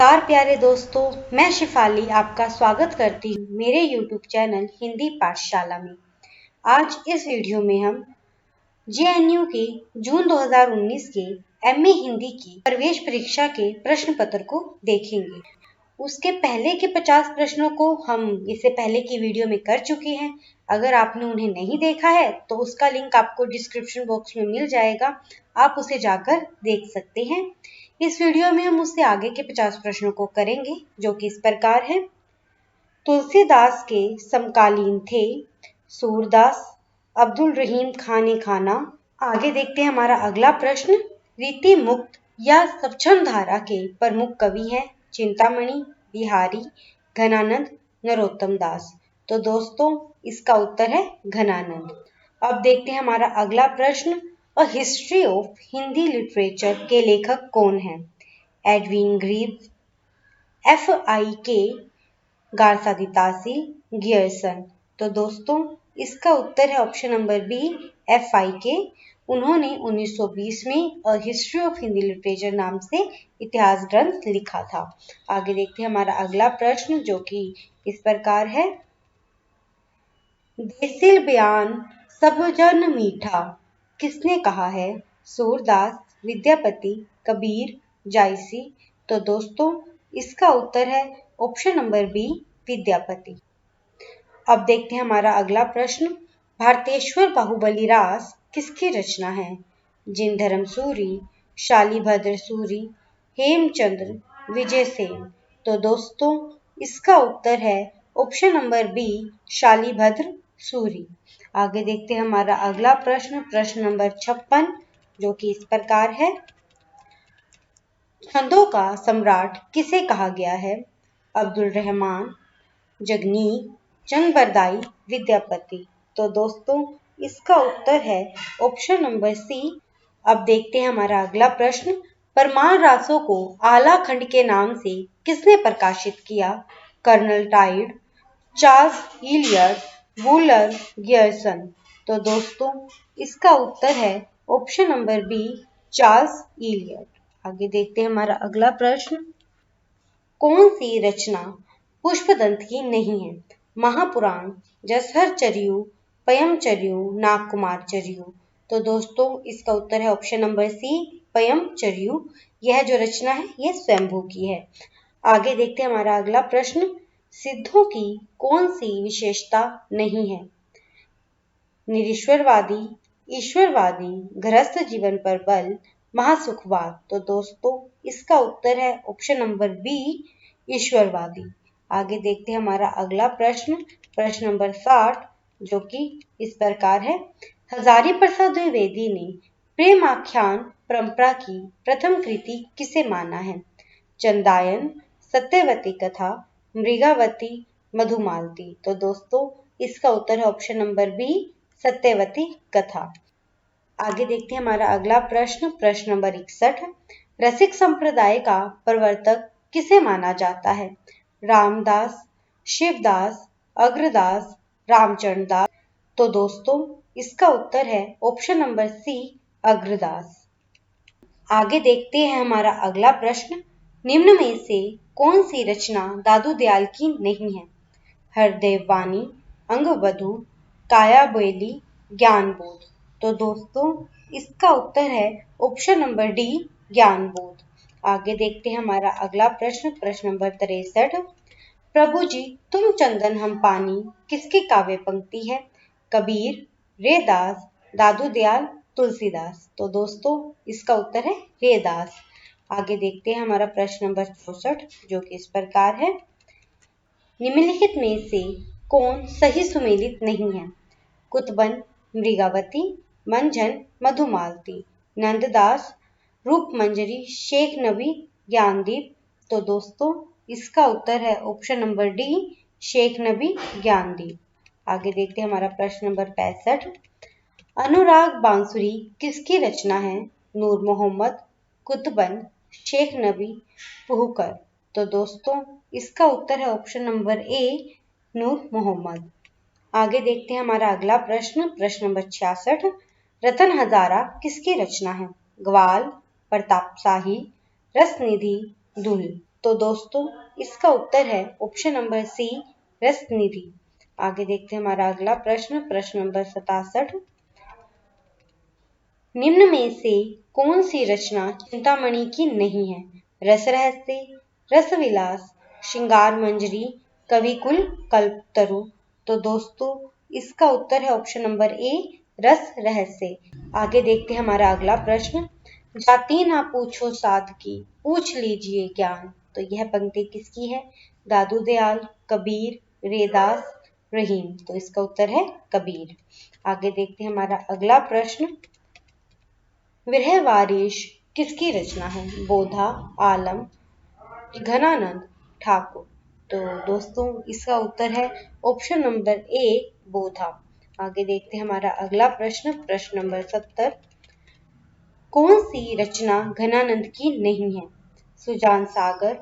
नमस्कार प्यारे दोस्तों, मैं शिफाली आपका स्वागत करती हूँ मेरे YouTube चैनल हिंदी पाठशाला में। आज इस वीडियो में हम JNU के जून 2019 के MA हिंदी की प्रवेश परीक्षा के प्रश्न पत्र को देखेंगे। उसके पहले के 50 प्रश्नों को हम इससे पहले की वीडियो में कर चुके हैं। अगर आपने उन्हें नहीं देखा है तो उसका लिंक आपको डिस्क्रिप्शन बॉक्स में मिल जाएगा, आप उसे जाकर देख सकते हैं। इस वीडियो में हम उससे आगे के 50 प्रश्नों को करेंगे, जो कि इस प्रकार है। तुलसीदास के समकालीन थे सूरदास, अब्दुल रहीम खान खाना। आगे देखते हैं हमारा अगला प्रश्न। रीति मुक्त या सवक्षण धारा के प्रमुख कवि हैं चिंतामणि, बिहारी, घनानंद, नरोत्तम दास। तो दोस्तों इसका उत्तर है घनानंद। अब देखते हैं हमारा अगला प्रश्न। A history of Hindi literature के लेखक कौन हैं? Edwin Greaves, FIK Garcin de Tassy, Grierson. तो दोस्तों इसका उत्तर है ऑप्शन नंबर बी, FIK। उन्होंने 1920 में अ हिस्ट्री ऑफ हिंदी लिटरेचर नाम से इतिहास ग्रंथ लिखा था। आगे देखते हैं हमारा अगला प्रश्न, जो कि इस प्रकार है। देसिल बयान सब जन मीठा किसने कहा है? सूरदास, विद्यापति, कबीर, जायसी। तो दोस्तों इसका उत्तर है ऑप्शन नंबर बी, विद्यापति। अब देखते हैं हमारा अगला प्रश्न। भारतेश्वर बाहुबली रास किसकी रचना है? जिनधर्म सूरी, शालीभद्र सूरी, हेमचंद्र, विजय सेन। तो दोस्तों इसका उत्तर है option number B, Shalibhadra Suri. आगे देखते हैं हमारा अगला प्रश्न, प्रश्न नंबर 56, जो कि इस प्रकार है। छंदों का सम्राट किसे कहा गया है? अब्दुल रहमान, जगनीक, चंद-बरदाई, विद्यापति। तो दोस्तों इसका उत्तर है ऑप्शन नंबर सी। अब देखते हैं हमारा अगला प्रश्न। परमार रासों को आला खंड के नाम से किसने प्रकाशित किया? कर्नल टाइड, चार्ल्स इलियट, वूलर, गियर्सन। तो दोस्तों इसका उत्तर है option number B, Charles Elliot. आगे देखते हैं हमारा अगला प्रश्न। कौन सी रचना पुष्पदंत की नहीं है? महापुराण, जसहर चरियु, पयम चरियु, नागकुमार चरियु। तो दोस्तों इसका उत्तर है ऑप्शन नंबर सी, पयम चरियु। यह जो रचना है यह स्वयंभू की है। आगे देखते हैं हमारा अगला प्रश्न। सिद्धों की कौन सी विशेषता नहीं है? निरीश्वरवादी, ईश्वरवादी, गृहस्थ जीवन पर बल, महासुखवाद। तो दोस्तों इसका उत्तर है ऑप्शन नंबर बी, ईश्वरवादी। आगे देखते हैं हमारा अगला प्रश्न, प्रश्न नंबर 60, जो कि इस प्रकार है। हजारी प्रसाद द्विवेदी ने प्रेमाख्यान परंपरा की प्रथम कृति किसे माना है? चंदायन, सत्यवती कथा, मृगावती, मधुमालती। तो दोस्तों इसका उत्तर है ऑप्शन नंबर बी, सत्यवती कथा। आगे देखते हैं हमारा अगला प्रश्न, प्रश्न नंबर 61। रसिक संप्रदाय का प्रवर्तक किसे माना जाता है? रामदास, शिवदास, अग्रदास, रामचंद्र दास। तो दोस्तों इसका उत्तर है ऑप्शन नंबर सी, अग्रदास। आगे देखते हैं हमारा अगला प्रश्न। निम्न में से कौन सी रचना दादू दयाल की नहीं है? हरदेववाणी, अंगवधू, कायाबेली, ज्ञानबोध। तो दोस्तों इसका उत्तर है ऑप्शन नंबर डी, ज्ञानबोध। आगे देखते हैं हमारा अगला प्रश्न, प्रश्न नंबर 63। प्रभु जी तुम चंदन हम पानी किसकी काव्य पंक्ति है? कबीर, रेदास, दादू दयाल, तुलसीदास। तो दोस्तों इसका उत्तर है रेदास। आगे देखते हैं हमारा प्रश्न नंबर 64, जो कि इस प्रकार है। निम्नलिखित में से कौन सही सुमेलित नहीं है? कुतबन, मृगावती, मंझन, मधुमालती, नंददास, रूपमंजरी, शेख नबी, ज्ञानदीप। तो दोस्तों इसका उत्तर है ऑप्शन नंबर डी, शेख नबी, ज्ञानदीप। आगे देखते हैं हमारा प्रश्न नंबर 65। अनुराग बांसुरी किसकी रचना है? नूर मोहम्मद, कुतबन, शेख नबी, पुहकर। तो दोस्तों इसका उत्तर है ऑप्शन नंबर ए, नूर मोहम्मद। आगे देखते हैं हमारा अगला प्रश्न, प्रश्न नंबर 66। रतन हजारा किसकी रचना है? ग्वाल, प्रताप शाही, रसनिधि, दुल। तो दोस्तों इसका उत्तर है ऑप्शन नंबर सी, रसनिधि। आगे देखते हैं हमारा अगला प्रश्न, प्रश्न नंबर 67। निम्न में से कौन सी रचना चिंतामणि की नहीं है? रस रहस्य, रस विलास, श्रृंगार मंजरी, कविकुल कल्पतरु। तो दोस्तों इसका उत्तर है ऑप्शन नंबर ए, रस रहस्य। आगे देखते हैं हमारा अगला प्रश्न, जाति ना पूछो साध की, पूछ लीजिए ज्ञान। तो यह पंक्ति किसकी है? दादू दयाल, कबीर, रेदास, रहीम। तो इसका उत्तर है कबीर। आगे देखते हैं हमारा अगला प्रश्न, विरह वारिश किसकी रचना है? बोधा, आलम, घनानंद, ठाकुर। तो दोस्तों इसका उत्तर है ऑप्शन नंबर ए, बोधा। आगे देखते हैं हमारा अगला प्रश्न, प्रश्न नंबर 70। कौन सी रचना घनानंद की नहीं है? सुजान सागर,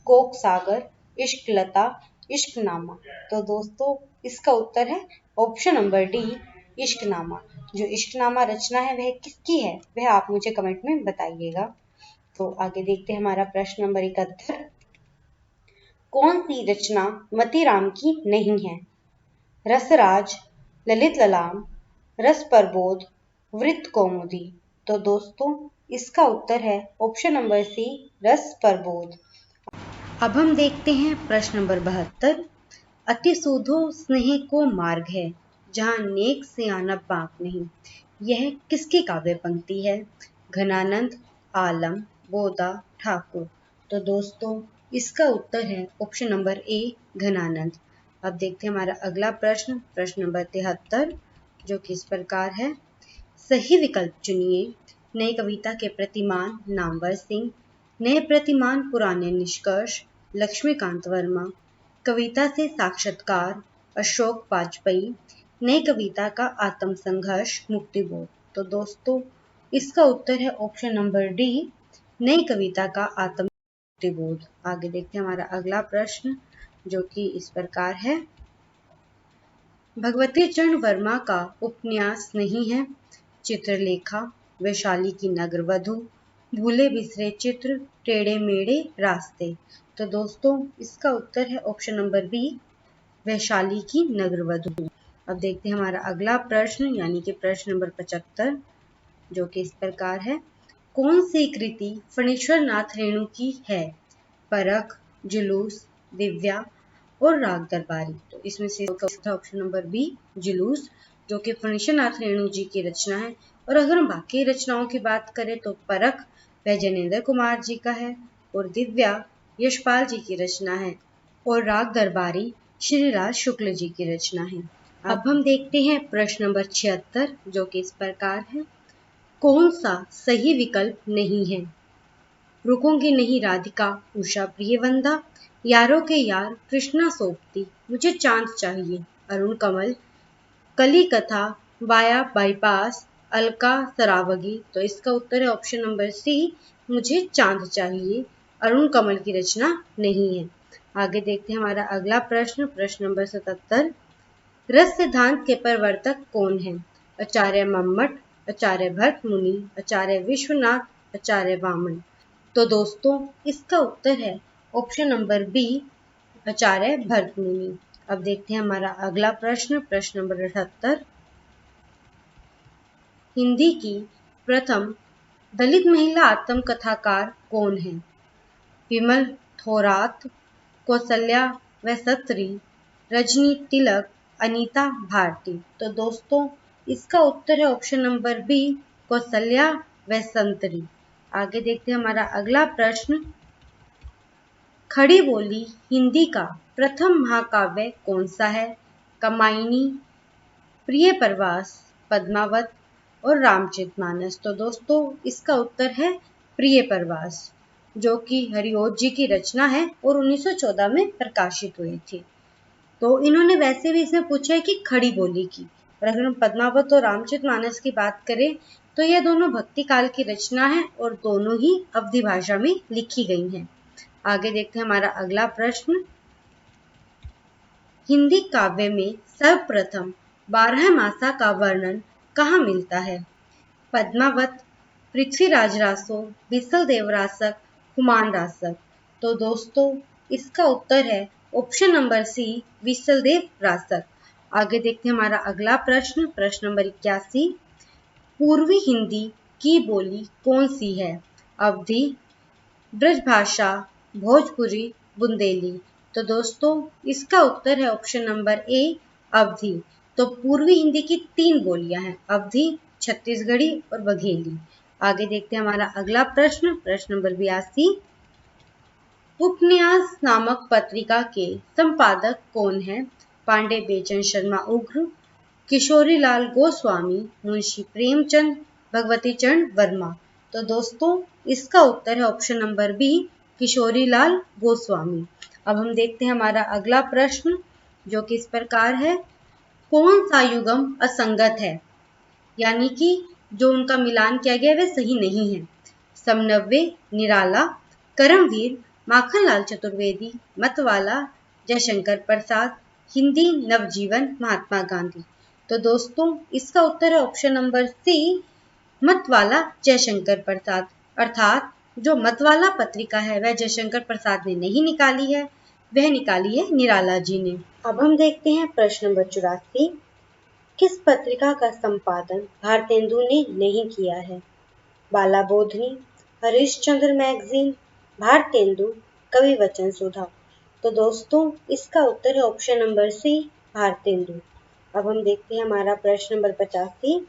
कोक सागर, इश्क लता, इश्कनामा। तो दोस्तों इसका उत्तर है ऑप्शन नंबर डी, इश्कनामा। जो इश्कनामा रचना है वह किसकी है, वह आप मुझे कमेंट में बताइएगा। तो आगे देखते हैं हमारा प्रश्न नंबर 71। कौन सी रचना मतीराम की नहीं है? रसराज, ललित ललाम, रस प्रबोध, वृत्त कौमुदी। तो दोस्तों इसका उत्तर है ऑप्शन नंबर सी, रस प्रबोध। अब हम देखते हैं प्रश्न नंबर 72। अति सूधो स्नेह को मार्ग है, जहाँ नेक से आना बाप नहीं। यह किसकी काव्य पंक्ति है? घनानंद, आलम, बोधा, ठाकुर। तो दोस्तों इसका उत्तर है ऑप्शन नंबर ए, घनानंद। अब देखते हैं हमारा अगला प्रश्न, प्रश्न नंबर 73, जो कि इस प्रकार है, सही विकल्प चुनिए। नई कविता के प्रतिमान नामवर सिंह, नए प्रतिमान पुराने निष्कर्ष, लक्ष्मीकांत वर्मा, कविता से साक्षात्कार, अशोक वाजपेयी, नई कविता का आत्म संघर्ष, मुक्तिबोध। तो दोस्तों इसका उत्तर है ऑप्शन नंबर डी, नई कविता का आत्म मुक्तिबोध। आगे देखते हैं हमारा अगला प्रश्न, जो कि इस प्रकार है, भगवती चरण वर्मा का उपन्यास नहीं है? चित्रलेखा, वैशाली की नगर वधू, भूले बिसरे चित्र, टेढ़े मेढ़े रास्ते। तो दोस्तों इसका उत्तर है ऑप्शन नंबर बी, वैशाली की नगर वधू। अब देखते हैं हमारा अगला प्रश्न, यानी कि प्रश्न नंबर 75, जो कि इस प्रकार है, कौन सी कृति फणीश्वर नाथ रेणु की है? परख, जुलूस, दिव्या और राग दरबारी। तो इसमें से ऑप्शन नंबर बी, जुलूस, जो कि फणीश्वर नाथ रेणु जी की रचना है। और अगर हम बाकी रचनाओं की बात करें तो परख वह जैनेन्द्र कुमार जी का है, और दिव्या यशपाल जी की रचना है, और राग दरबारी श्रीराज शुक्ल जी की रचना है। अब हम देखते हैं प्रश्न नंबर 76, जो कि इस प्रकार है, कौन सा सही विकल्प नहीं है? रुकूंगी नहीं राधिका, उषा प्रियवंदा, यारों के यार कृष्णा सोपती, मुझे चांद चाहिए, अरुण कमल, कली कथा, वाया बाईपास, अलका सरावगी। तो इसका उत्तर है ऑप्शन नंबर सी, मुझे चांद चाहिए, अरुण कमल की रचना नहीं है। आगे देखते हैं हमारा अगला प्रश्न, प्रश्न नंबर 77। रस सिद्धांत के प्रवर्तक कौन है? आचार्य मम्मट, आचार्य भट्ट मुनि, आचार्य विश्वनाथ, आचार्य वामन। तो दोस्तों इसका उत्तर है ऑप्शन नंबर बी, आचार्य भट्ट मुनि। अब देखते हैं हमारा अगला प्रश्न, प्रश्न नंबर 78। हिंदी की प्रथम दलित महिला आत्मकथाकार कौन है? विमल थोरात, कौशल्या व सत्री, रजनी तिलक, अनीता भारती। तो दोस्तों इसका उत्तर है ऑप्शन नंबर बी, कौशल्या व संतरी। आगे देखते हैं हमारा अगला प्रश्न, खड़ी बोली हिंदी का प्रथम महाकाव्य कौन सा है? कामायनी, प्रिय प्रवास, पद्मावत और रामचरितमानस। तो दोस्तों इसका उत्तर है प्रिय प्रवास, जो कि हरिओत जी की रचना है और 1914 में प्रकाशित हुई थी। तो इन्होंने वैसे भी इसमें पूछा है कि खड़ी बोली की, और अगर हम पद्मावत और रामचरितमानस की बात करें तो यह दोनों भक्ति काल की रचना है और दोनों ही अवधी भाषा में लिखी गई हैं। आगे देखते हैं हमारा अगला प्रश्न, हिंदी काव्य में सर्वप्रथम 12 मासा का वर्णन कहाँ मिलता है? पद्मावत, पृथ्वीराज रासो, बिसल देव रासक, हुमायूं रासक। तो दोस्तों इसका उत्तर है ऑप्शन नंबर सी, विसलदेव रासत। आगे देखते हैं हमारा अगला प्रश्न, प्रश्न नंबर 81। पूर्वी हिंदी की बोली कौन सी है? अवधी, ब्रजभाषा, भोजपुरी, बुंदेली। तो दोस्तों इसका उत्तर है ऑप्शन नंबर ए, अवधी। तो पूर्वी हिंदी की 3 बोलियां हैं, अवधी, छत्तीसगढ़ी और बघेली। आगे देखते हैं हमारा अगला प्रश्न, प्रश्न नंबर 82। उपन्यास नामक पत्रिका के संपादक कौन है? पांडे बेचन शर्मा उग्र, किशोरीलाल गोस्वामी, मुंशी प्रेमचंद, भगवती चरण वर्मा। तो दोस्तों इसका उत्तर है option number B, Kishorilal Goswami. अब हम देखते हैं हमारा अगला प्रश्न, जो कि इस प्रकार है, कौन सा युगम असंगत है? यानी कि जो उनका मिलान किया गया वह सही नहीं है। समनव्य, निराला, करमवीर, माखनलाल चतुर्वेदी, मतवाला, जयशंकर प्रसाद, हिंदी नवजीवन, महात्मा गांधी। तो दोस्तों इसका उत्तर है ऑप्शन नंबर सी, मतवाला जयशंकर प्रसाद। अर्थात जो मतवाला पत्रिका है वह जयशंकर प्रसाद ने नहीं निकाली है, वह निकाली है निराला जी ने। अब हम देखते हैं प्रश्न नंबर 84। किस पत्रिका का संपादन भारतेंदु ने नहीं किया है? बाला बोधनी, हरिश्चंद्र मैगजीन, भारतेंदु, कवि वचन सुधा। तो दोस्तों इसका उत्तर है ऑप्शन नंबर सी, भारतेंदु। अब हम देखते हैं हमारा प्रश्न नंबर 85।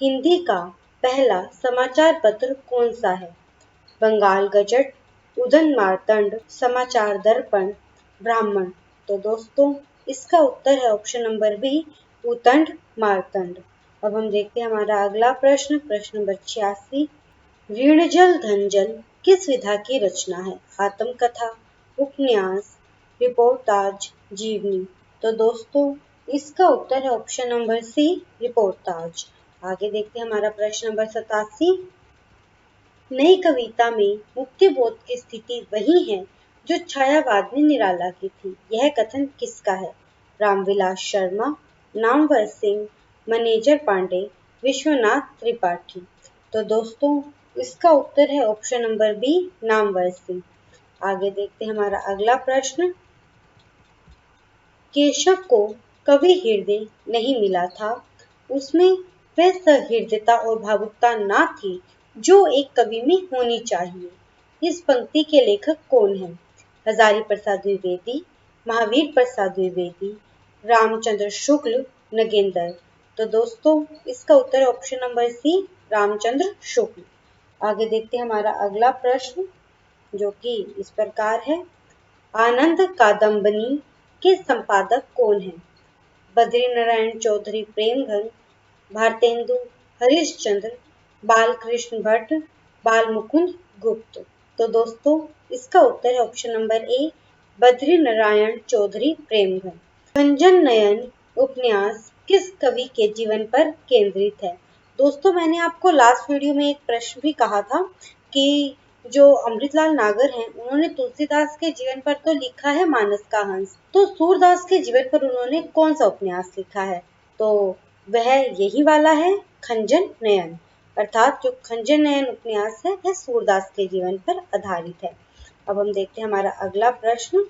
हिंदी का पहला समाचार पत्र कौन सा है? बंगाल गजट, उदन मार्तंड, समाचार दर्पण, ब्राह्मण। तो दोस्तों इसका उत्तर है ऑप्शन नंबर बी, उदंड मार्तंड। अब हम देखते हैं हमारा अगला प्रश्न, प्रश्न नंबर 86। ऋणजल धनजल किस विधा की रचना है? आत्मकथा, उपन्यास, रिपोर्टाज, जीवनी। तो दोस्तों इसका उत्तर है ऑप्शन नंबर सी, रिपोर्टाज। आगे देखते हैं हमारा प्रश्न नंबर 87। नई कविता में मुक्ति बोध की स्थिति वही है जो छायावाद में निराला की थी, यह कथन किसका है? रामविलास शर्मा, नामवर सिंह, मनेजर पांडे, विश्वनाथ त्रिपाठी। तो दोस्तों इसका उत्तर है option number B, Namvar Singh. आगे देखते हैं हमारा अगला प्रश्न। केशव को कवि हृदय नहीं मिला था, उसमें वह सहृदयता और भावुकता ना थी जो एक कवि में होनी चाहिए। इस पंक्ति के लेखक कौन है? हजारी प्रसाद द्विवेदी, महावीर प्रसाद द्विवेदी, रामचंद्र शुक्ल, नगेंद्र। तो दोस्तों इसका उत्तर है option number C, Ramchandra Shukla. आगे देखते हैं हमारा अगला प्रश्न, जो कि इस प्रकार है, आनंद कादम्बनी के संपादक कौन है? बद्री नारायण चौधरी प्रेमघन, भारतेंदु हरिश्चंद्र, बालकृष्ण भट्ट, बाल मुकुंद गुप्त। तो दोस्तों इसका उत्तर है option number A, Badri Narayan Chaudhary Premghan. Khanjan Nayan उपन्यास किस कवि के जीवन पर केंद्रित है? दोस्तों मैंने आपको लास्ट वीडियो में एक प्रश्न भी कहा था कि जो अमृतलाल नागर हैं उन्होंने तुलसीदास के जीवन पर तो लिखा है मानस का हंस, तो सूरदास के जीवन पर उन्होंने कौन सा उपन्यास लिखा है? तो वह यही वाला है, खंजन नयन। अर्थात जो खंजन नयन उपन्यास है वह सूरदास के जीवन पर आधारित है। अब हम देखते हैं हमारा अगला प्रश्न।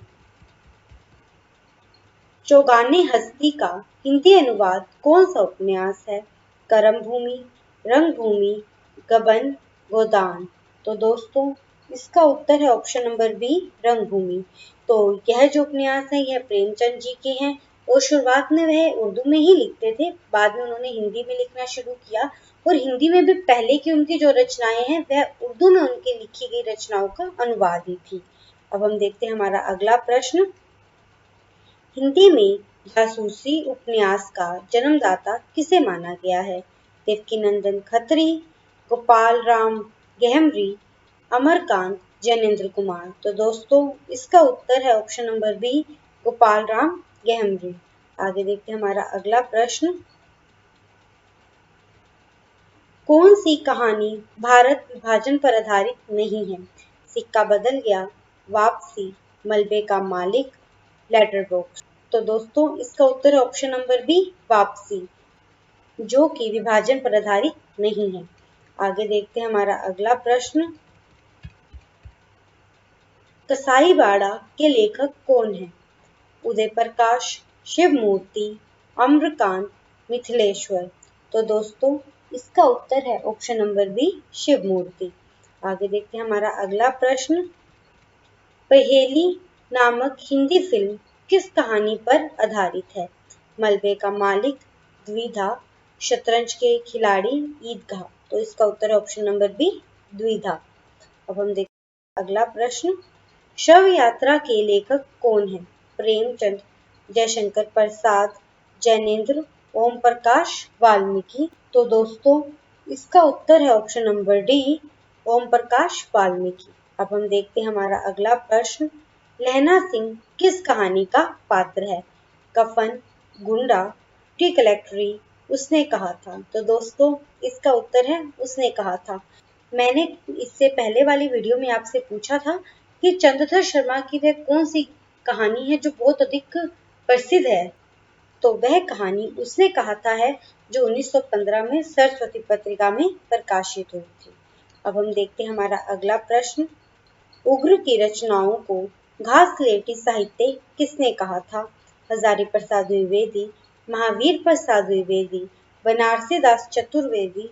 चौगाने हस्ती का हिंदी अनुवाद कौन सा उपन्यास है? करम भूमि, रंगभूमि, गबन, गोदान। तो दोस्तों इसका उत्तर है ऑप्शन नंबर बी, रंगभूमि। तो यह जो उपन्यास है यह प्रेमचंद जी के हैं और शुरुआत में वह उर्दू में ही लिखते थे, बाद में उन्होंने हिंदी में लिखना शुरू किया और हिंदी में भी पहले की उनकी जो रचनाएं हैं वह उर्दू में उनकी लिखी गई रचनाओं का अनुवाद ही थी। अब हम देखते हैं हमारा अगला प्रश्न। हिंदी में जासूसी उपन्यास का जन्मदाता किसे माना गया है? देवकीनंदन खत्री, गोपाल राम गहमरी, अमरकांत, जैनेन्द्र कुमार। तो दोस्तों इसका उत्तर है option number B, Gopal Ram Gahmari. आगे देखते हैं हमारा अगला प्रश्न। कौन सी कहानी भारत विभाजन पर आधारित नहीं है? सिक्का बदल गया, वापसी, मलबे का मालिक, लेटर बॉक्स। तो दोस्तों इसका उत्तर है ऑप्शन नंबर बी, वापसी, जो कि विभाजन पर आधारित नहीं है। आगे देखते हैं हमारा अगला प्रश्न। कसाईवाड़ा के लेखक कौन हैं? उदय प्रकाश, शिव मूर्ति, अम्रकांत, मिथिलेश्वर। तो दोस्तों इसका उत्तर है ऑप्शन नंबर बी, शिव मूर्ति। आगे देखते हैं हमारा अगला प्रश्न। पहेली नामक हिंदी फिल्म किस कहानी पर आधारित है? मलबे का मालिक, द्विधा, शतरंज के खिलाड़ी, ईदगाह। तो इसका उत्तर है ऑप्शन नंबर बी, द्विधा। अब हम देखते हैं अगला प्रश्न। शव यात्रा के लेखक कौन है? प्रेमचंद, जयशंकर प्रसाद, जैनेन्द्र, ओम प्रकाश वाल्मीकि। तो दोस्तों इसका उत्तर है option number D, Om Prakash Valmiki. अब हम देखते हैं हमारा अगला प्रश्न। लहना सिंह किस कहानी का पात्र है? कफन, गुंडा, टी कलेक्टरी, उसने कहा था। तो दोस्तों इसका उत्तर है उसने कहा था। मैंने इससे पहले वाली वीडियो में आपसे पूछा था कि चंद्रधर शर्मा की वह कौन सी कहानी है जो बहुत अधिक प्रसिद्ध है। तो वह कहानी उसने कहा था है जो 1915 में सरस्वती पत्रिका में प्रकाशित हुई थी। अब हम देखते हैं हमारा अगला प्रश्न। उग्र की रचनाओं को घासलेटी साहित्य किसने कहा था? हजारी प्रसाद द्विवेदी, महावीर प्रसाद द्विवेदी, बनारसी दास चतुर्वेदी,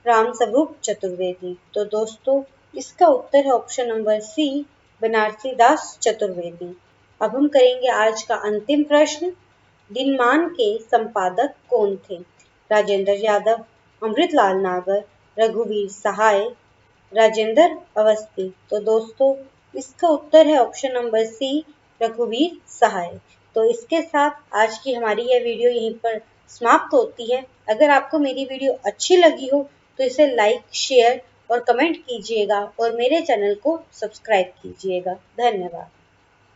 राम स्वरूप चतुर्वेदी। तो दोस्तों इसका उत्तर है ऑप्शन नंबर सी, बनारसी दास चतुर्वेदी। अब हम करेंगे आज का अंतिम प्रश्न। दिनमान के संपादक कौन थे? राजेंद्र यादव, अमृतलाल नागर, रघुवीर सहाय, राजेंद्र अवस्थी। तो दोस्तों इसका उत्तर है ऑप्शन नंबर सी, रघुवीर सहाय। तो इसके साथ आज की हमारी यह वीडियो यहीं पर समाप्त होती है। अगर आपको मेरी वीडियो अच्छी लगी हो तो इसे लाइक, शेयर और कमेंट कीजिएगा और मेरे चैनल को सब्सक्राइब कीजिएगा। धन्यवाद।